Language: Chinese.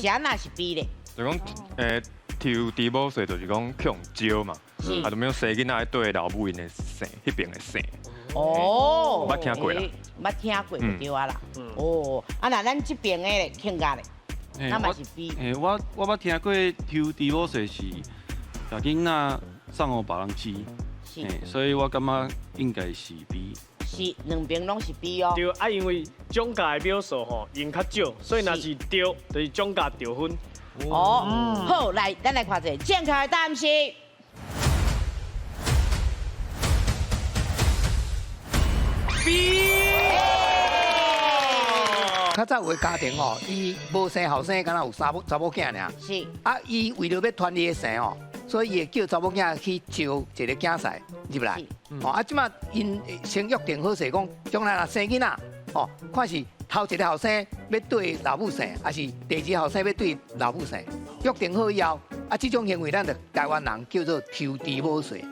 是安那是 B 咧？就讲抽猪某婿就是讲去用招嘛，就没有生囡仔对老母因的姓，迄边的姓。哦，捌听过啦，捌听过就对啊啦。哦，啊那咱这边的咧，庆家咧，那嘛是 B。我捌听过抽猪某婿是把囡仔送互别人饲，是所以我感觉应该是 B。是，两边拢是 B 哦。对啊，因为总价的秒数吼用较少，所以若是对，就是总价得分。哦，好，来，咱来看一下正确的答案是。较早有个家庭哦，伊无生后生，敢若有查某囝尔。是。啊，伊为了要传伊的姓哦，所以伊会叫查某囝去招一个囝婿入来。哦，啊，即马因先约定好势，讲将来若生囡仔，哦，看是头一个后生要对老母姓，还是第二个后生要对老母姓。约定好以后，啊，这种行为咱就台湾人叫做抽猪某婿。